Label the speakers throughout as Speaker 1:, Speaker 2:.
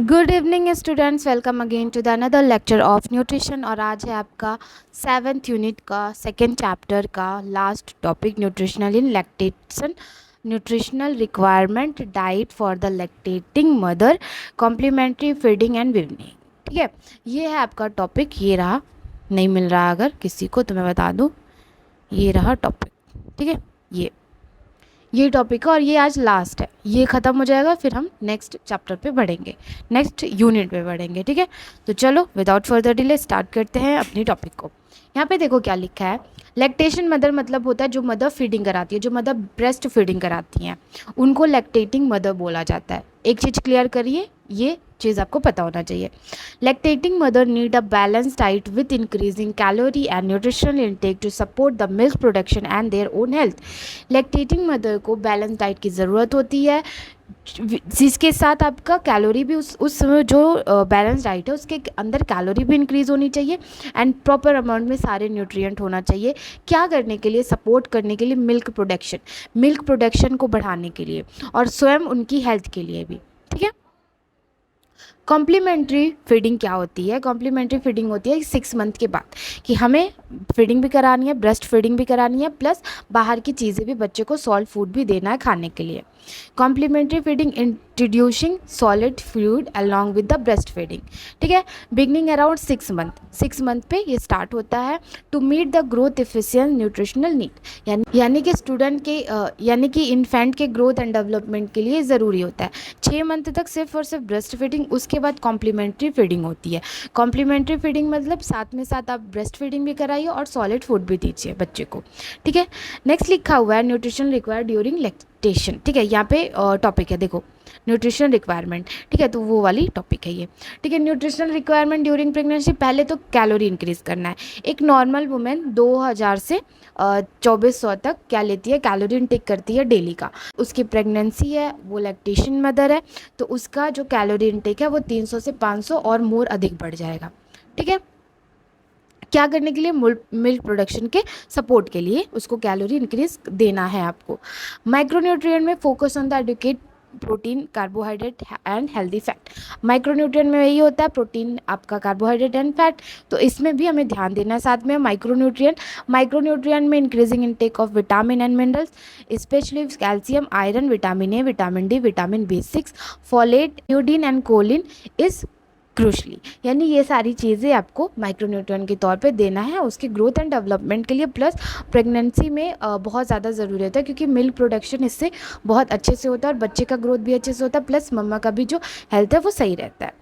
Speaker 1: Good evening students, welcome again to the another lecture of nutrition. और आज है आपका 7th यूनिट का सेकेंड चैप्टर का last topic, nutritional in lactation, nutritional requirement, diet for the lactating mother, complementary feeding and weaning. ठीक है, ये है आपका टॉपिक। ये रहा, नहीं मिल रहा अगर किसी को तो मैं बता दूँ, ये रहा टॉपिक। ठीक है, ये टॉपिक है और ये आज लास्ट है। ये ख़त्म हो जाएगा, फिर हम नेक्स्ट चैप्टर पे बढ़ेंगे, नेक्स्ट यूनिट पे बढ़ेंगे। ठीक है, तो चलो विदाउट फर्दर डिले स्टार्ट करते हैं अपनी टॉपिक को। यहाँ पे देखो क्या लिखा है। लैक्टेशन मदर मतलब होता है जो मदर फीडिंग कराती है, जो मदर ब्रेस्ट फीडिंग कराती हैं, उनको लैक्टेटिंग मदर बोला जाता है। एक चीज़ क्लियर करिए, ये चीज़ आपको पता होना चाहिए। Lactating mother need a balance diet with increasing calorie and nutritional intake to support the milk production and their own health. Lactating mother को बैलेंस डाइट की ज़रूरत होती है, जिसके साथ आपका कैलोरी भी उस जो बैलेंस डाइट है उसके अंदर कैलोरी भी इंक्रीज़ होनी चाहिए एंड प्रॉपर अमाउंट में सारे न्यूट्रिएंट होना चाहिए। क्या करने के लिए? सपोर्ट करने के लिए मिल्क प्रोडक्शन को बढ़ाने के लिए और स्वयं उनकी हेल्थ के लिए भी। ठीक है, कॉम्प्लीमेंट्री फीडिंग क्या होती है? कॉम्प्लीमेंट्री फीडिंग होती है 6 मंथ के बाद, कि हमें फीडिंग भी करानी है, ब्रेस्ट फीडिंग भी करानी है, प्लस बाहर की चीज़ें भी बच्चे को सॉल्ट फूड भी देना है खाने के लिए। Complementary feeding introducing solid food along with the breast feeding. ठीक है, बिगनिंग अराउंड 6 मंथ पे ये स्टार्ट होता है। To meet the growth efficient nutritional need, यानी कि स्टूडेंट के यानी कि इन्फेंट के ग्रोथ एंड डेवलपमेंट के लिए ज़रूरी होता है 6 मंथ तक सिर्फ और सिर्फ ब्रेस्ट फीडिंग। उसके बाद कॉम्प्लीमेंट्री फीडिंग होती है। कॉम्प्लीमेंट्री फीडिंग मतलब साथ में साथ आप ब्रेस्ट फीडिंग भी कराइए और सॉलिड फूड भी दीजिए बच्चे को। ठीक है, नेक्स्ट लिखा हुआ है न्यूट्रिशन रिक्वायर्ड ड्यूरिंग लैक्टेशन। ठीक है, यहाँ पे टॉपिक है, देखो न्यूट्रिशन रिक्वायरमेंट। ठीक है, तो वो वाली टॉपिक है ये। ठीक है, न्यूट्रिशनल रिक्वायरमेंट ड्यूरिंग प्रेगनेंसी, पहले तो कैलोरी इंक्रीज़ करना है। एक नॉर्मल वुमेन 2000 से 2400 तक क्या लेती है, कैलोरी इंटेक करती है डेली का। उसकी प्रेगनेंसी है, वो लैक्टेशन मदर है, तो उसका जो कैलोरी इंटेक है वो 300 से 500 और मोर अधिक बढ़ जाएगा। ठीक है, क्या करने के लिए? मिल्क प्रोडक्शन के सपोर्ट के लिए उसको कैलोरी इंक्रीज देना है आपको। माइक्रोन्यूट्रिएंट में focus on the educate protein, carbohydrate and healthy fat. Micronutrient में यही होता है, प्रोटीन, आपका कार्बोहाइड्रेट एंड फैट, तो इसमें भी हमें ध्यान देना है। साथ में माइक्रोन्यूट्रिएंट में increasing intake of vitamin and minerals, specially calcium, iron, vitamin A, vitamin D, vitamin B6, folate, iodine and choline is crucially. यानी ये सारी चीज़ें आपको माइक्रोन्यूट्रिएंट के तौर पे देना है उसके ग्रोथ एंड डेवलपमेंट के लिए। प्लस प्रेगनेंसी में बहुत ज़्यादा ज़रूरी होता है, क्योंकि मिल्क प्रोडक्शन इससे बहुत अच्छे से होता है और बच्चे का ग्रोथ भी अच्छे से होता है, प्लस मम्मा का भी जो हेल्थ है वो सही रहता है।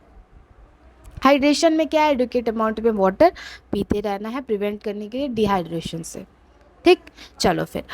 Speaker 1: हाइड्रेशन में क्या है? एडुकेट अमाउंट में वाटर पीते रहना है, प्रिवेंट करने के लिए डिहाइड्रेशन से। ठीक, चलो फिर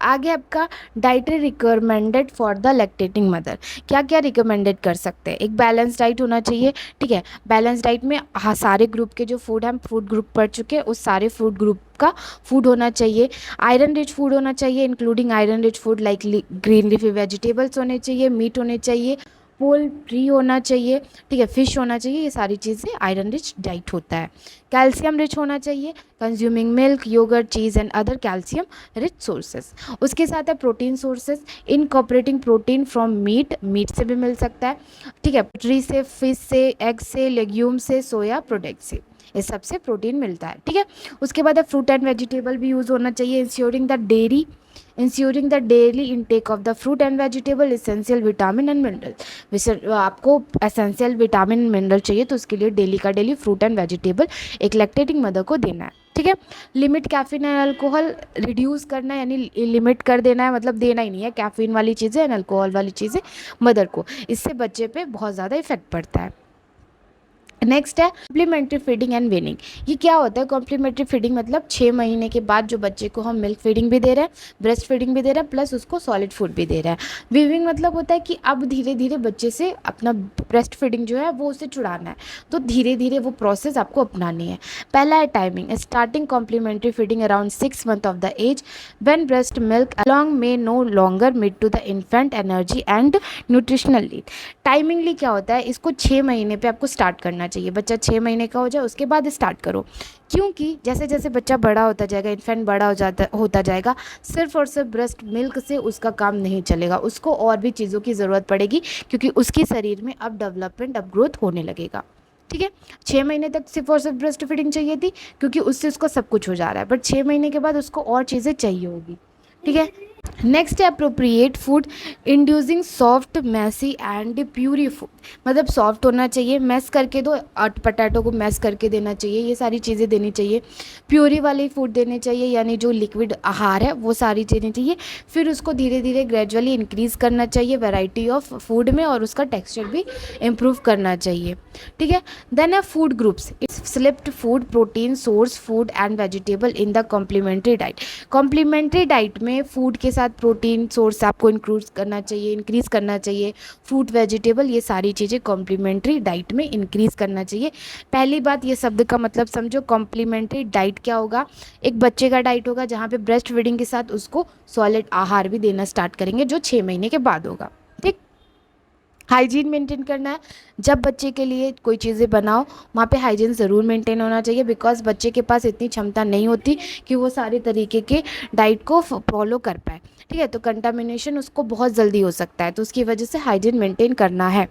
Speaker 1: आगे आपका dietary recommended for the lactating mother. क्या क्या रिकमेंडेड कर सकते हैं? एक बैलेंस डाइट होना चाहिए। ठीक है, बैलेंस डाइट में सारे ग्रुप के जो फूड हम फूड ग्रुप पढ़ चुके हैं उस सारे फूड ग्रुप का फूड होना चाहिए। आयरन रिच फूड होना चाहिए, including iron rich food like green leafy vegetables होने चाहिए, मीट होने चाहिए, पोल्ट्री होना चाहिए। ठीक है, फिश होना चाहिए। ये सारी चीज़ें आयरन रिच डाइट होता है। कैल्शियम रिच होना चाहिए, consuming milk, yogurt, cheese and other calcium rich sources. उसके साथ है protein sources, incorporating protein from meat से भी मिल सकता है। ठीक है, पोल्ट्री से, फिश से, एग से, लेग्यूम से, सोया प्रोडक्ट से, इस सब से प्रोटीन मिलता है। ठीक है, उसके बाद फ्रूट एंड वेजिटेबल भी यूज़ होना चाहिए। Ensuring the daily intake of the fruit and vegetable, essential vitamin and mineral. आपको एसेंशियल विटामिन मिनरल चाहिए तो उसके लिए डेली का डेली फ्रूट एंड वेजिटेबल एक लैक्टेटिंग मदर को देना है। ठीक है, limit caffeine and alcohol reduce करना है, यानी लिमिट कर देना है, मतलब देना ही नहीं है कैफीन वाली चीज़ें एंड अल्कोहल वाली चीज़ें मदर को। इससे बच्चे पे बहुत ज़्यादा इफेक्ट पड़ता है। नेक्स्ट है कॉम्प्लीमेंट्री फीडिंग एंड वीनिंग। ये क्या होता है? कॉम्प्लीमेंट्री फीडिंग मतलब 6 महीने के बाद जो बच्चे को हम मिल्क फीडिंग भी दे रहे हैं, ब्रेस्ट फीडिंग भी दे रहे हैं, प्लस उसको सॉलिड फूड भी दे रहे हैं। वीविंग मतलब होता है कि अब धीरे धीरे बच्चे से अपना ब्रेस्ट फीडिंग जो है वो उसे छुड़ाना है, तो धीरे धीरे वो प्रोसेस आपको अपनानी है। पहला है timing, starting complementary feeding around 6 month of the age when breast milk along में no longer meet to the infant energy and nutritional need. Timingly क्या होता है? इसको 6 महीने पे आपको स्टार्ट करना चाहिए। बच्चा 6 महीने का हो जाए उसके बाद स्टार्ट करो, क्योंकि जैसे जैसे बच्चा बड़ा होता जाएगा, इन्फेंट बड़ा होता जाएगा, सिर्फ और सिर्फ ब्रेस्ट मिल्क से उसका काम नहीं चलेगा, उसको और भी चीज़ों की ज़रूरत पड़ेगी, क्योंकि उसके शरीर में अब डेवलपमेंट, अब ग्रोथ होने लगेगा। ठीक है, 6 महीने तक सिर्फ और सिर्फ ब्रेस्ट फीडिंग चाहिए थी, क्योंकि उससे उसको सब कुछ हो जा रहा है, बट 6 महीने के बाद उसको और चीज़ें चाहिए होगी। ठीक है, नेक्स्ट है appropriate food inducing soft, mashy and puree food. मतलब सॉफ्ट होना चाहिए, मैश करके दो, पटाटो को मैश करके देना चाहिए, ये सारी चीज़ें देनी चाहिए। प्यूरी वाली फूड देने चाहिए, यानी जो लिक्विड आहार है वो सारी देनी चाहिए। फिर उसको धीरे धीरे ग्रेजुअली इंक्रीज़ करना चाहिए वैरायटी ऑफ फूड में, और उसका टेक्सचर भी इम्प्रूव करना चाहिए। ठीक है, देन है food groups, slipped food, protein source food and vegetable in the complementary diet. Complementary diet में फूड के साथ प्रोटीन सोर्स आपको इंक्लूड करना चाहिए, इंक्रीज़ करना चाहिए, फ्रूट वेजिटेबल, ये सारी चीज़ें कॉम्प्लीमेंट्री डाइट में इंक्रीज़ करना चाहिए। पहली बात, ये शब्द का मतलब समझो। कॉम्प्लीमेंट्री डाइट क्या होगा? एक बच्चे का डाइट होगा जहाँ पे ब्रेस्ट फीडिंग के साथ उसको सॉलिड आहार भी देना स्टार्ट करेंगे, जो 6 महीने के बाद होगा। ठीक, हाइजीन मेंटेन करना है। जब बच्चे के लिए कोई चीज़ें बनाओ, वहाँ पे हाइजीन ज़रूर मेंटेन होना चाहिए, बिकॉज बच्चे के पास इतनी क्षमता नहीं होती कि वो सारे तरीके के डाइट को फॉलो कर पाए। ठीक है, तो कंटामिनेशन उसको बहुत जल्दी हो सकता है, तो उसकी वजह से हाइजीन मेंटेन करना है।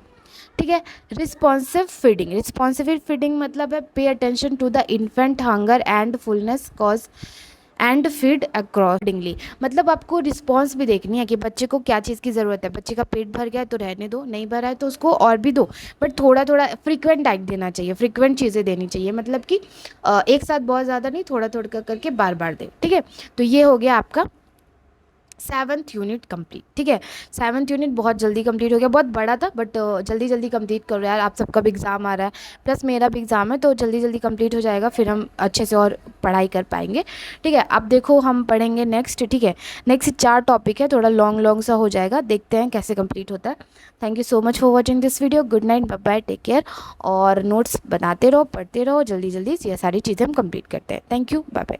Speaker 1: ठीक है, रिस्पॉन्सिव फीडिंग। रिस्पॉन्सिव फीडिंग मतलब है pay attention to the infant hunger and fullness cues and feed accordingly. मतलब आपको रिस्पॉन्स भी देखनी है कि बच्चे को क्या चीज़ की ज़रूरत है। बच्चे का पेट भर गया है तो रहने दो, नहीं भरा है तो उसको और भी दो, बट थोड़ा थोड़ा फ्रीक्वेंट डाइट देना चाहिए, फ्रीक्वेंट चीज़ें देनी चाहिए। मतलब कि एक साथ बहुत ज़्यादा नहीं, थोड़ा थोड़ा करके बार बार दे। ठीक है, तो ये हो गया आपका 7th यूनिट कंप्लीट। ठीक है, 7th यूनिट बहुत जल्दी कंप्लीट हो गया, बहुत बड़ा था बट जल्दी जल्दी कंप्लीट करो यार, आप सबका भी एग्ज़ाम आ रहा है, प्लस मेरा भी एग्ज़ाम है, तो जल्दी जल्दी कंप्लीट हो जाएगा, फिर हम अच्छे से और पढ़ाई कर पाएंगे। ठीक है, अब देखो हम पढ़ेंगे नेक्स्ट। ठीक है, नेक्स्ट 4 टॉपिक है, थोड़ा लॉन्ग लॉन्ग सा हो जाएगा, देखते हैं कैसे कंप्लीट होता है। Thank you so much for watching this video. Good night, bye bye, take care. और नोट्स बनाते रहो, पढ़ते रहो, जल्दी जल्दी ये सारी चीज़ें हम कंप्लीट करते हैं। Thank you, bye bye.